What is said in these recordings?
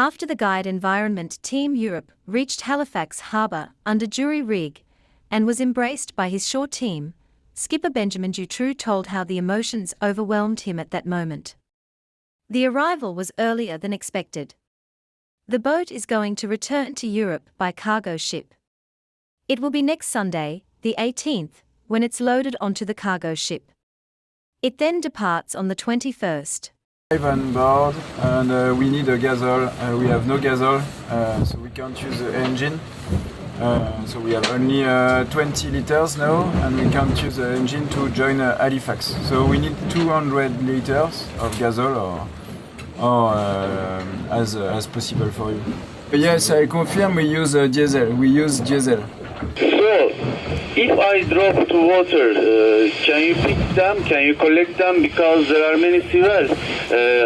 After the Guyot Environment Team Europe reached Halifax harbour under jury rig and was embraced by his shore team, skipper Benjamin-Dutreux told how the emotions overwhelmed him at that moment. The arrival was earlier than expected. The boat is going to return to Europe by cargo ship. It will be next Sunday, the 18th, when it's loaded onto the cargo ship. It then departs on the 21st. On board, and we need a gasol. We have no gasol, so we can't use the engine. So we have only 20 liters now, and we can't use the engine to join Halifax. So we need 200 liters of gasol, or as possible for you. Yes, I confirm we use diesel. We use diesel. So, if I drop to water, can you pick them? Can you collect them? Because there are many seawalls.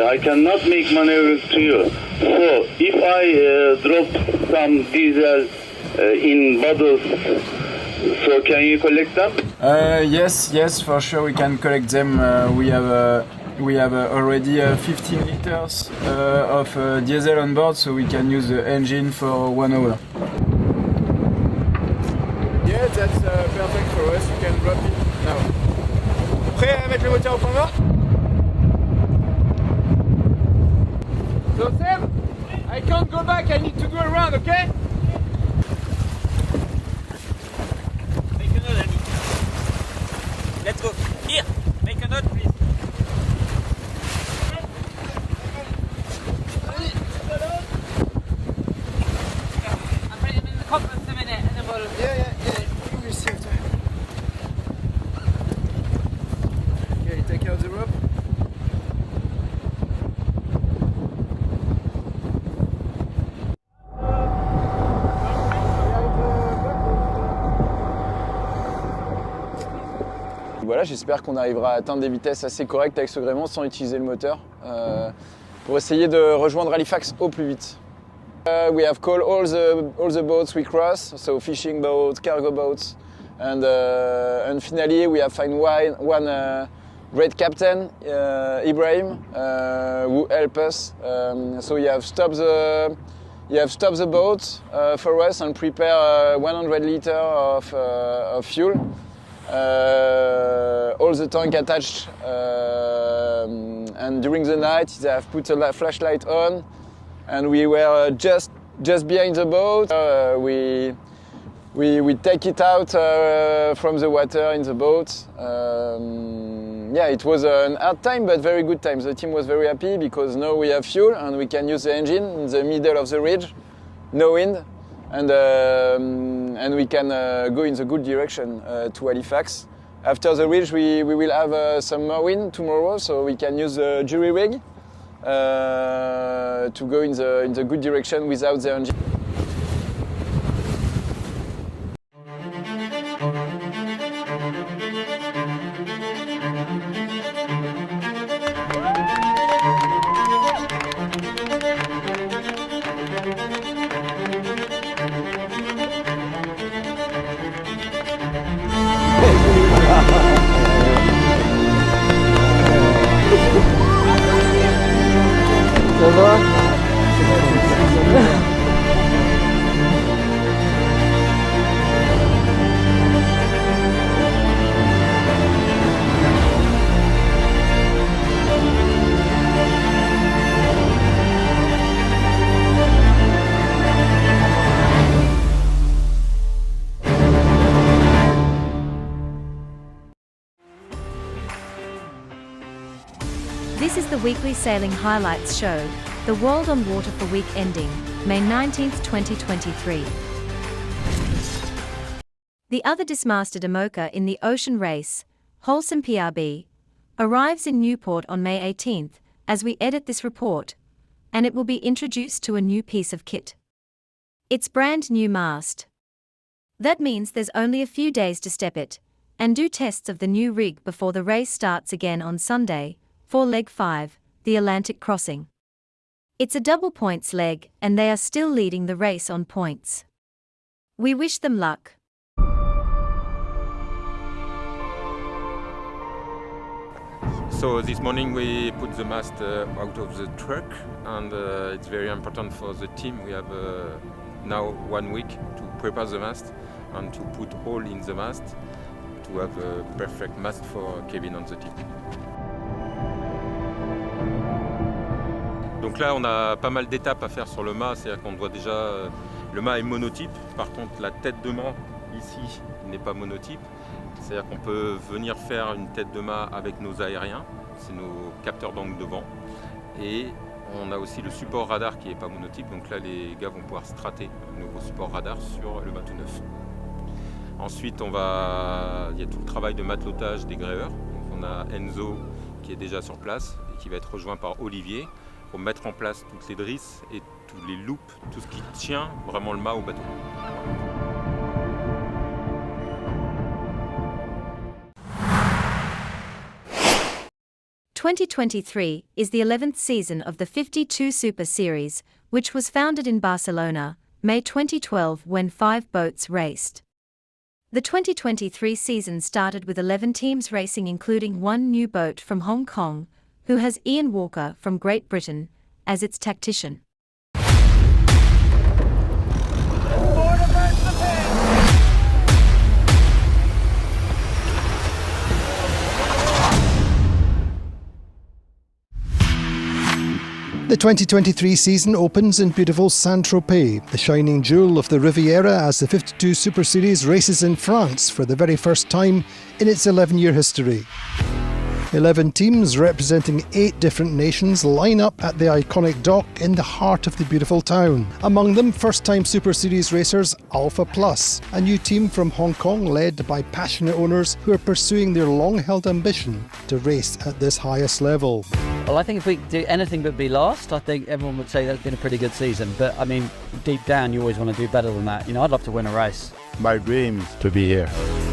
I cannot make maneuvers to you. So, if I drop some diesel in bottles, so can you collect them? Yes, for sure we can collect them. We have already 15 liters of diesel on board, so we can use the engine for 1 hour. Yeah, that's perfect for us. You can drop it now. Prêt à mettre le moteur au point mort? So Sam, I can't go back. I need to go around, okay? Make a note, Annie. Let's go. Here, make a note, please. I'm putting him in the compass a minute and then we'll... Yeah. You received. Okay, take out the rope. Voilà, j'espère qu'on arrivera à atteindre des vitesses assez correctes avec ce gréement sans utiliser le moteur pour essayer de rejoindre Halifax au plus vite. We have called all the boats we cross, so fishing boats, cargo boats, and finally we have found one great captain, Ibrahim, who helped us. So he have stopped the boat for us and prepare 100 liters of fuel. All the tank attached, and during the night they have put a flashlight on, and we were just behind the boat. We take it out from the water in the boat. Yeah, it was an hard time, but very good time. The team was very happy because now we have fuel and we can use the engine in the middle of the ridge, no wind, and we can go in the good direction to Halifax. After the ridge, we will have some more wind tomorrow, so we can use the jury rig to go in the good direction without the engine. Ça va? This is the weekly sailing highlights show, the World on Water for week ending May 19, 2023. The other dismasted Imoca in the ocean race, Holcim PRB, arrives in Newport on May 18 as we edit this report, and it will be introduced to a new piece of kit. It's brand new mast. That means there's only a few days to step it and do tests of the new rig before the race starts again on Sunday, for leg 5, the Alantic crossing. It's a double points leg and they are still leading the race on points. We wish them luck. So this morning we put the mast out of the truck, and it's very important for the team. We have now 1 week to prepare the mast and to put all in the mast to have a perfect mast for Kevin on the team. Donc là, on a pas mal d'étapes à faire sur le mât, c'est-à-dire qu'on doit déjà... Le mât est monotype, par contre la tête de mât ici n'est pas monotype. C'est-à-dire qu'on peut venir faire une tête de mât avec nos aériens, c'est nos capteurs d'angle de vent. Et on a aussi le support radar qui n'est pas monotype, donc là les gars vont pouvoir strater un nouveau support radar sur le mât tout neuf. Ensuite, il y a tout le travail de matelotage des gréeurs. Donc on a Enzo qui est déjà sur place et qui va être rejoint par Olivier pour mettre en place toutes les drisses et tous les loops, tout ce qui tient vraiment le mât au bateau. 2023 is the 11th season of the 52 Super Series, which was founded in Barcelona, May 2012 when 5 boats raced. The 2023 season started with 11 teams racing, including 1 new boat from Hong Kong, who has Ian Walker from Great Britain as its tactician. The 2023 season opens in beautiful Saint-Tropez, the shining jewel of the Riviera, as the 52 Super Series races in France for the very first time in its 11-year history. 11 teams representing 8 different nations line up at the iconic dock in the heart of the beautiful town. Among them, first-time Super Series racers Alpha Plus, a new team from Hong Kong led by passionate owners who are pursuing their long-held ambition to race at this highest level. Well, I think if we do anything but be last, I think everyone would say that's been a pretty good season. But I mean, deep down, you always want to do better than that. You know, I'd love to win a race. My dream is to be here.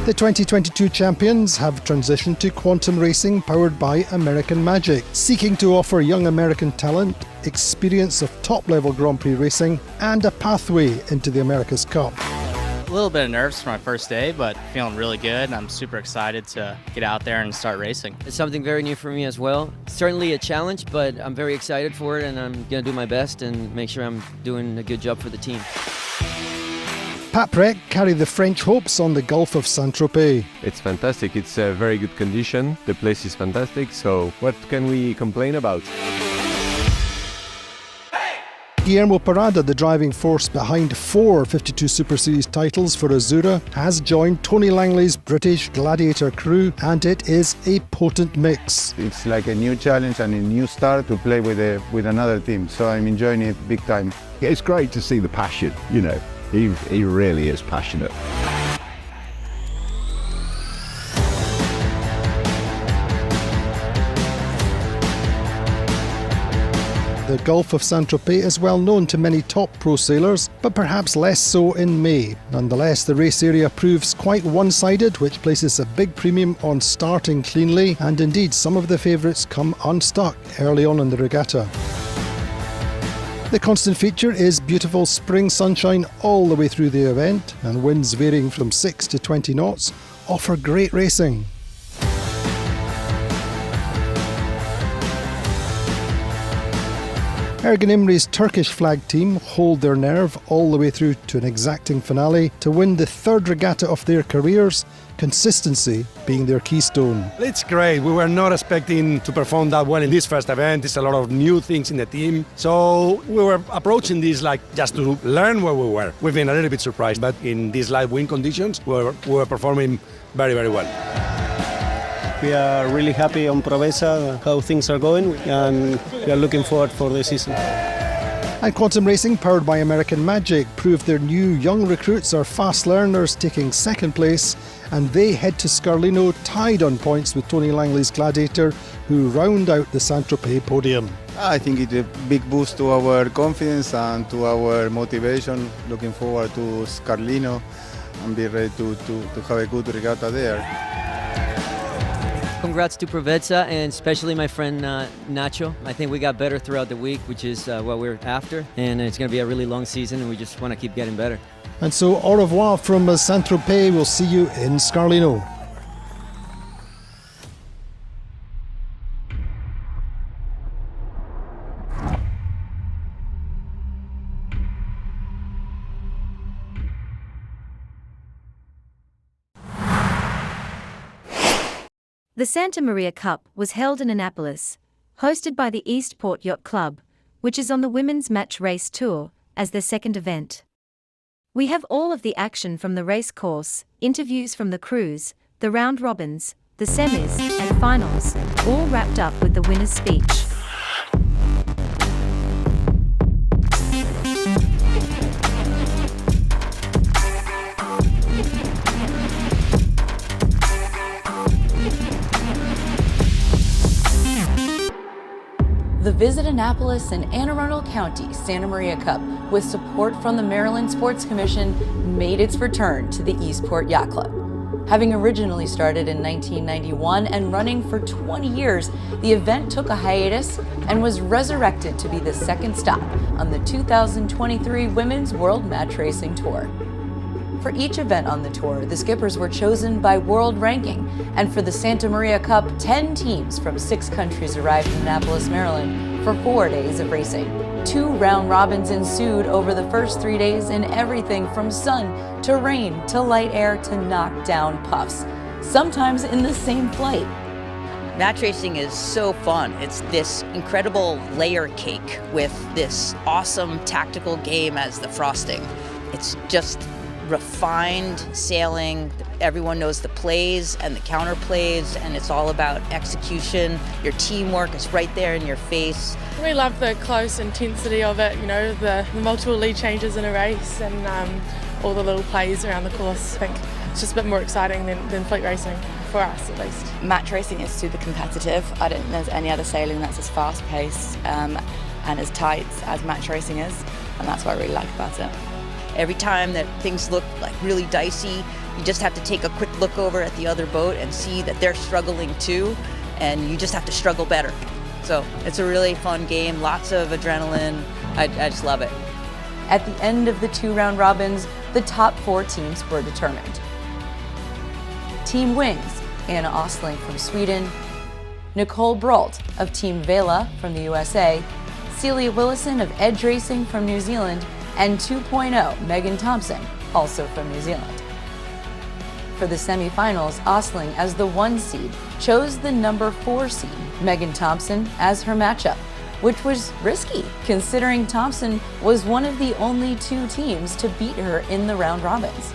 The 2022 champions have transitioned to quantum racing powered by American Magic, seeking to offer young American talent experience of top-level Grand Prix racing and a pathway into the America's Cup. A little bit of nerves for my first day, but feeling really good, and I'm super excited to get out there and start racing. It's something very new for me as well. Certainly a challenge, but I'm very excited for it, and I'm going to do my best and make sure I'm doing a good job for the team. Pat Prec carry the French hopes on the Gulf of Saint-Tropez. It's fantastic. It's a very good condition. The place is fantastic. So what can we complain about? Guillermo Parada, the driving force behind 4 52 Super Series titles for Azura, has joined Tony Langley's British Gladiator crew, and it is a potent mix. It's like a new challenge and a new start to play with another team, so I'm enjoying it big time. It's great to see the passion, you know, he really is passionate. The Gulf of Saint-Tropez is well known to many top pro sailors, but perhaps less so in May. Nonetheless, the race area proves quite one-sided, which places a big premium on starting cleanly, and indeed some of the favourites come unstuck early on in the regatta. The constant feature is beautiful spring sunshine all the way through the event, and winds varying from 6 to 20 knots offer great racing. Ergun Imre's Turkish flag team hold their nerve all the way through to an exacting finale to win the 3rd regatta of their careers, consistency being their keystone. It's great. We were not expecting to perform that well in this first event. There's a lot of new things in the team. So we were approaching this like just to learn where we were. We've been a little bit surprised, but in these live wind conditions, we were performing very, very well. We are really happy on Proveza, how things are going, and we are looking forward for the season. And Quantum Racing, powered by American Magic, proved their new young recruits are fast learners, taking 2nd place, and they head to Scarlino tied on points with Tony Langley's Gladiator, who round out the Saint-Tropez podium. I think it's a big boost to our confidence and to our motivation. Looking forward to Scarlino and be ready to have a good regatta there. Congrats to Proveza and especially my friend Nacho. I think we got better throughout the week, which is what we're after. And it's going to be a really long season and we just want to keep getting better. And so au revoir from Saint-Tropez. We'll see you in Scarlino. The Santa Maria Cup was held in Annapolis, hosted by the Eastport Yacht Club, which is on the Women's Match Race Tour, as their second event. We have all of the action from the race course, interviews from the crews, the round robins, the semis, and finals, all wrapped up with the winner's speech. The Visit Annapolis and Anne Arundel County Santa Maria Cup, with support from the Maryland Sports Commission, made its return to the Eastport Yacht Club. Having originally started in 1991 and running for 20 years, the event took a hiatus and was resurrected to be the second stop on the 2023 Women's World Match Racing Tour. For each event on the tour, the skippers were chosen by world ranking, and for the Santa Maria Cup, 10 teams from 6 countries arrived in Annapolis, Maryland for 4 days of racing. 2 round robins ensued over the first 3 days in everything from sun to rain to light air to knockdown puffs, sometimes in the same flight. Match racing is so fun. It's this incredible layer cake with this awesome tactical game as the frosting. It's just refined sailing. Everyone knows the plays and the counter plays, and it's all about execution. Your teamwork is right there in your face. We love the close intensity of it, you know, the multiple lead changes in a race and all the little plays around the course. I think it's just a bit more exciting than fleet racing, for us at least. Match racing is super competitive. I don't think there's any other sailing that's as fast paced and as tight as match racing is, and that's what I really like about it. Every time that things look like really dicey, you just have to take a quick look over at the other boat and see that they're struggling too, and you just have to struggle better. So it's a really fun game, lots of adrenaline. I just love it. At the end of the 2 round robins, the top 4 teams were determined. Team Wings, Anna Ostling from Sweden, Nicole Brault of Team Vela from the USA, Celia Willison of Edge Racing from New Zealand, and 2.0 Megan Thompson, also from New Zealand. For the semifinals, Ostling, as the 1 seed, chose the number 4 seed, Megan Thompson, as her matchup, which was risky, considering Thompson was one of the only 2 teams to beat her in the round robins.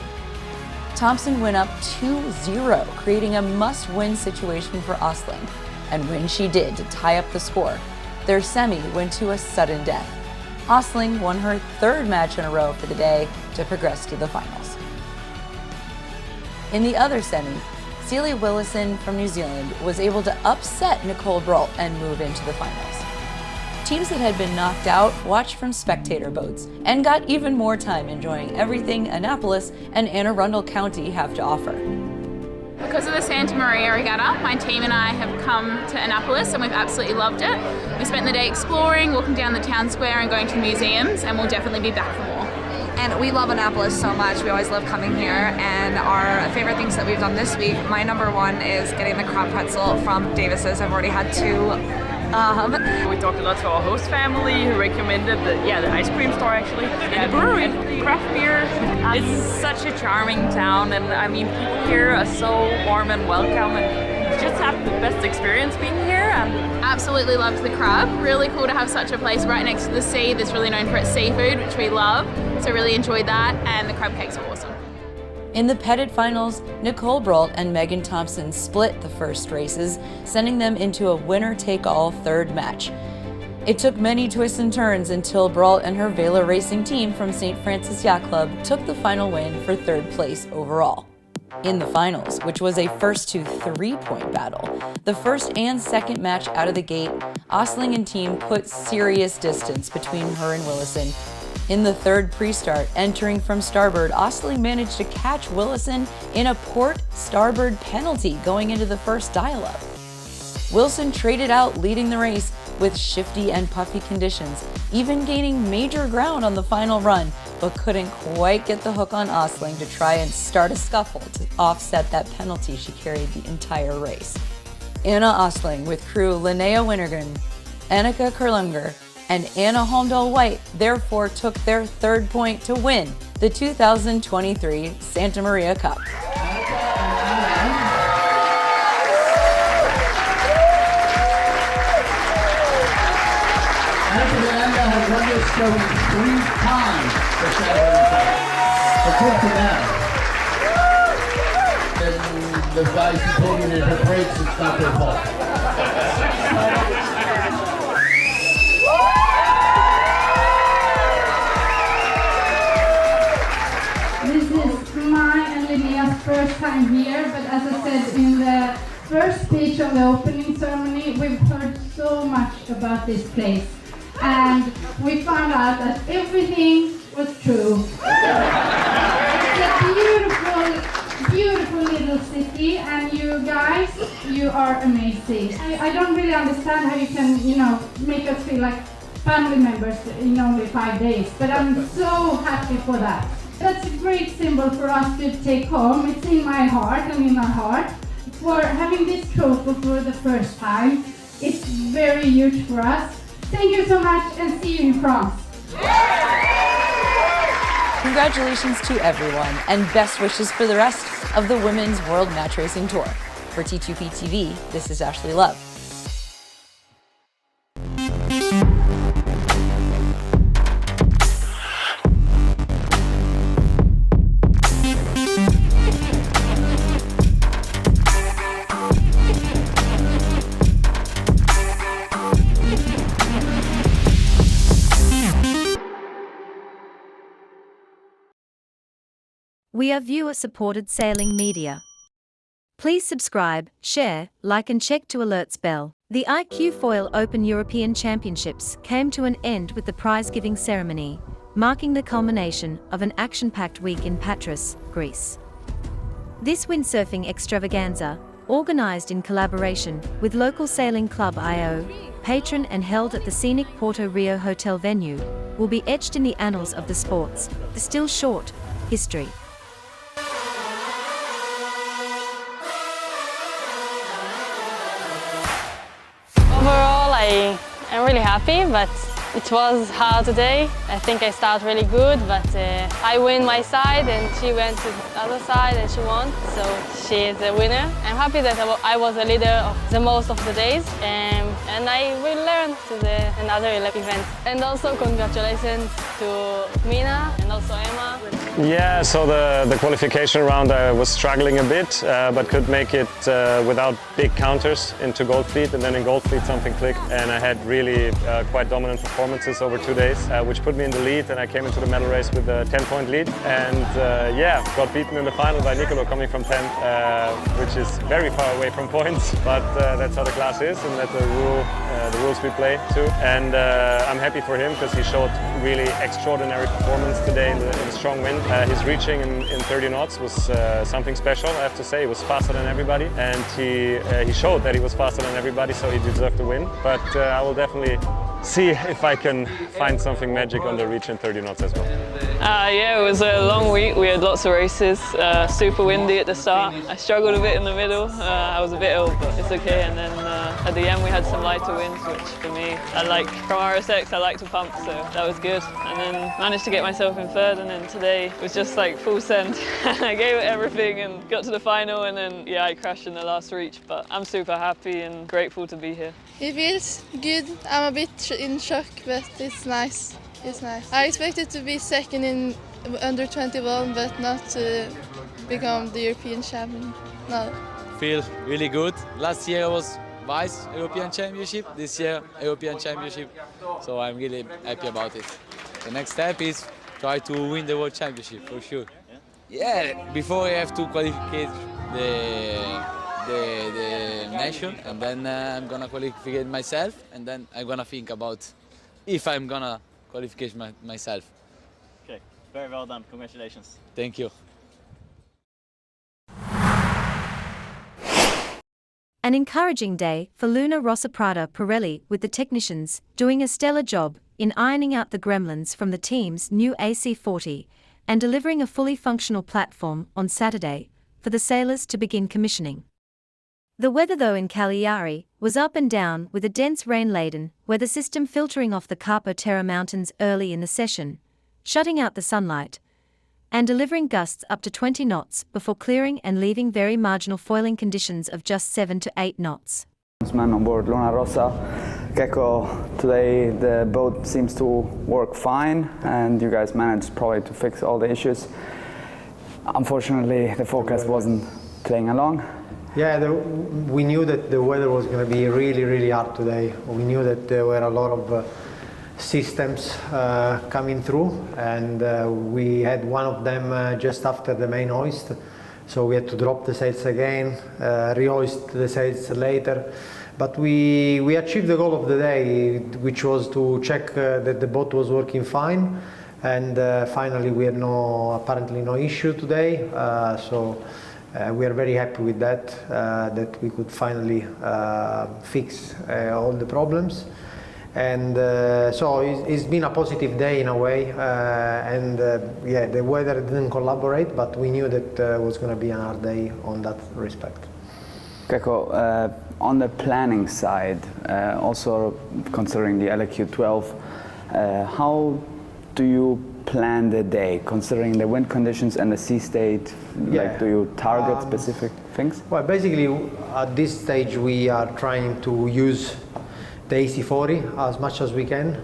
Thompson went up 2-0, creating a must-win situation for Ostling, and when she did to tie up the score, their semi went to a sudden death. Ostling won her 3rd match in a row for the day to progress to the finals. In the other semi, Celia Willison from New Zealand was able to upset Nicole Brault and move into the finals. Teams that had been knocked out watched from spectator boats and got even more time enjoying everything Annapolis and Anne Arundel County have to offer. Because of the Santa Maria Regatta, my team and I have come to Annapolis and we've absolutely loved it. We spent the day exploring, walking down the town square and going to museums, and we'll definitely be back for more. And we love Annapolis so much. We always love coming here, and our favorite things that we've done this week, my number 1 is getting the crab pretzel from Davis's. I've already had 2. We talked a lot to our host family who recommended the ice cream store actually, and the brewery, craft beer. It's such a charming town, and I mean people here are so warm and welcome, and you just have the best experience being here. And absolutely loved the crab. Really cool to have such a place right next to the sea that's really known for its seafood, which we love. So really enjoyed that, and the crab cakes are awesome. In the petted finals, Nicole Brault and Megan Thompson split the first races, sending them into a winner-take-all 3rd match. It took many twists and turns until Brault and her Vela Racing team from St. Francis Yacht Club took the final win for 3rd place overall. In the finals, which was a first to 3-point battle, the first and second match out of the gate, Ostling and team put serious distance between her and Willison. In the 3rd pre-start, entering from starboard, Ostling managed to catch Willison in a port starboard penalty going into the first dial-up. Wilson traded out leading the race with shifty and puffy conditions, even gaining major ground on the final run, but couldn't quite get the hook on Ostling to try and start a scuffle to offset that penalty she carried the entire race. Anna Ostling with crew Linnea Wintergren, Annika Kurlunger, and Anna Holmdahl-White therefore took their 3rd point to win the 2023 Santa Maria Cup. showing 3 times the shattering effect. So talk to them. Then the guys who told me that her brakes, it's not their fault. This is my and Linnea's first time here, but as I said in the first speech of the opening ceremony, we've heard so much about this place. And we found out that everything was true. It's a beautiful, beautiful little city, and you guys, you are amazing. I don't really understand how you can, make us feel like family members in only 5 days, but I'm so happy for that. That's a great symbol for us to take home. It's in my heart and in our heart. For having this trophy for the first time, it's very huge for us. Thank you so much and see you in France. Congratulations to everyone and best wishes for the rest of the Women's World Match Racing Tour. For T2P TV, this is Ashley Love. We are viewer-supported sailing media. Please subscribe, share, like and check to alerts bell. The iQFoil Open European Championships came to an end with the prize-giving ceremony, marking the culmination of an action-packed week in Patras, Greece. This windsurfing extravaganza, organized in collaboration with local sailing club IO, patron and held at the scenic Porto Rio hotel venue, will be etched in the annals of the sport's still short history. Overall, I am really happy, but it was hard today. I think I start really good, but I win my side and she went to the other side and she won, so she is the winner. I'm happy that I was a leader of the most of the days, and I will learn to another event. And also congratulations to Mina and also Emma. Yeah, so the qualification round I was struggling a bit, but could make it without big counters into Gold Fleet, and then in Gold Fleet something clicked and I had really quite dominant performances over 2 days, which put me in the lead, and I came into the medal race with a 10-point lead, and yeah, got beaten in the final by Nicolo coming from 10, which is very far away from points, but that's how the class is and that's the rules we play too. And I'm happy for him because he showed really extraordinary performance today in the strong wind. His reaching in 30 knots was something special, I have to say. He was faster than everybody, and he showed that he was faster than everybody, so he deserved to win. But I will definitely see if I can find something magic on the reach in 30 knots as well. Yeah, it was a long week. We had lots of races, super windy at the start. I struggled a bit in the middle. I was a bit ill, but it's okay. And then at the end we had some lighter winds, which for me, from RSX, I like to pump, so that was good. And then managed to get myself in third, and then today was just like full send. I gave it everything and got to the final, and then yeah, I crashed in the last reach, but I'm super happy and grateful to be here. It feels good. I'm a bit in shock, but it's nice. It's nice. I expected to be second in under 21, but not to become the European champion. No. Feel really good. Last year I was vice European Championship. This year European Championship. So I'm really happy about it. The next step is try to win the World Championship for sure. Yeah. Before I have to qualify the nation, and then I'm gonna qualify myself, and then I'm gonna think about if I'm gonna qualify myself. Okay, very well done. Congratulations. Thank you. An encouraging day for Luna Rossa Prada Pirelli, with the technicians doing a stellar job in ironing out the gremlins from the team's new AC40 and delivering a fully functional platform on Saturday for the sailors to begin commissioning. The weather, though, in Cagliari was up and down, with a dense rain-laden weather system filtering off the Capo Terra mountains early in the session, shutting out the sunlight, and delivering gusts up to 20 knots before clearing and leaving very marginal foiling conditions of just 7 to 8 knots. Man on board Luna Rossa, Gecko, today the boat seems to work fine and you guys managed probably to fix all the issues. Unfortunately, the forecast wasn't playing along. Yeah, we knew that the weather was going to be really, really hard today. We knew that there were a lot of systems coming through, and we had one of them just after the main hoist. So we had to drop the sails again, rehoist the sails later. But we achieved the goal of the day, which was to check that the boat was working fine. And finally we had apparently no issue today. So we are very happy with that, that we could finally fix all the problems. And so it's been a positive day in a way, yeah, the weather didn't collaborate, but we knew that it was going to be a hard day on that respect. Gecko, on the planning side, also considering the LAQ12, how do you plan the day, considering the wind conditions and the sea state? Yeah. Like, do you target specific things? Well, basically, at this stage, we are trying to use the AC40 as much as we can.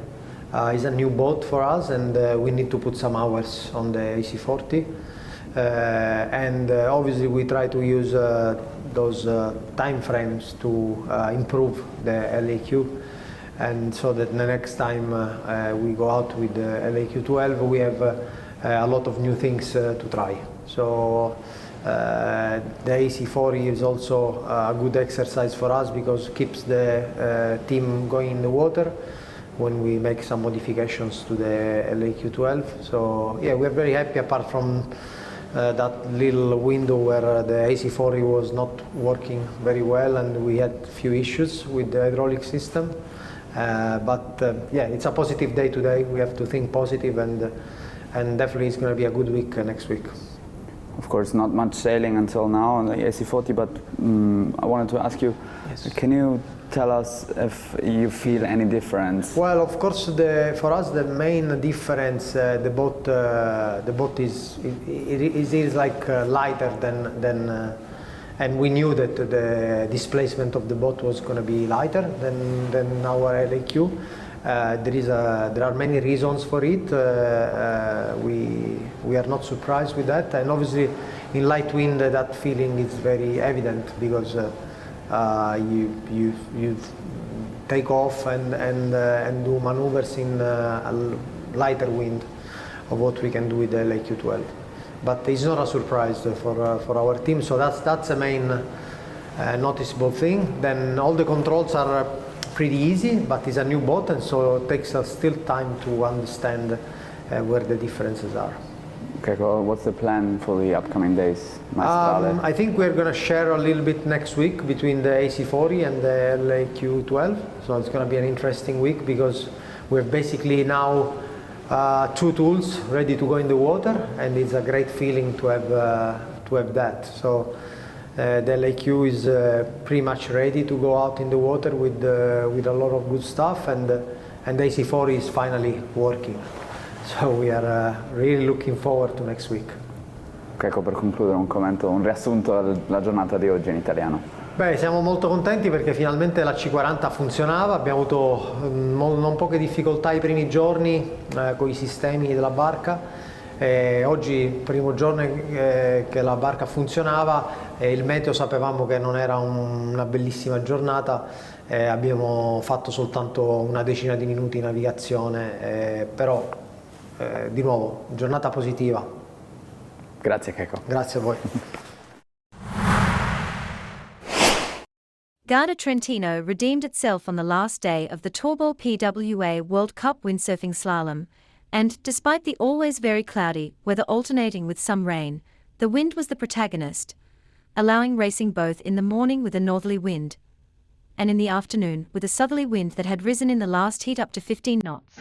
It's a new boat for us, and we need to put some hours on the AC40. And obviously, we try to use those time frames to improve the LAQ. And so that the next time we go out with the LAQ12, we have a lot of new things to try. So the AC40 is also a good exercise for us because it keeps the team going in the water when we make some modifications to the LAQ12. So yeah, we're very happy apart from that little window where the AC40 was not working very well and we had a few issues with the hydraulic system. But yeah, it's a positive day today. We have to think positive, and definitely it's going to be a good week next week. Of course, not much sailing until now on the AC40, but I wanted to ask you, can you tell us if you feel any difference? Well, of course, for us the main difference, the boat is like lighter than and we knew that the displacement of the boat was going to be lighter than our LAQ. There are many reasons for it. We are not surprised with that, and obviously in light wind that feeling is very evident because you take off and do maneuvers in a lighter wind of what we can do with the LAQ12. But it's not a surprise for our team, so that's the main noticeable thing. Then all the controls are pretty easy, but it's a new boat, and so it takes us still time to understand where the differences are. Okay, well, what's the plan for the upcoming days? I think we're going to share a little bit next week between the AC40 and the LAQ12, so it's going to be an interesting week because we're basically now two tools ready to go in the water, and it's a great feeling to have that. So the LAQ is pretty much ready to go out in the water with a lot of good stuff, and the AC40 is finally working. So we are really looking forward to next week. Ecco, per concludere un commento, un riassunto della giornata di oggi in italiano. Beh, siamo molto contenti perché finalmente la C40 funzionava, abbiamo avuto non poche difficoltà i primi giorni con i sistemi della barca. Oggi, primo giorno che la barca funzionava, il meteo sapevamo che non era una bellissima giornata, abbiamo fatto soltanto una decina di minuti di navigazione, però di nuovo, giornata positiva. Grazie Gecko. Grazie a voi. Garda Trentino redeemed itself on the last day of the Torbal PWA World Cup windsurfing slalom, and despite the always very cloudy weather alternating with some rain, the wind was the protagonist, allowing racing both in the morning with a northerly wind and in the afternoon with a southerly wind that had risen in the last heat up to 15 knots.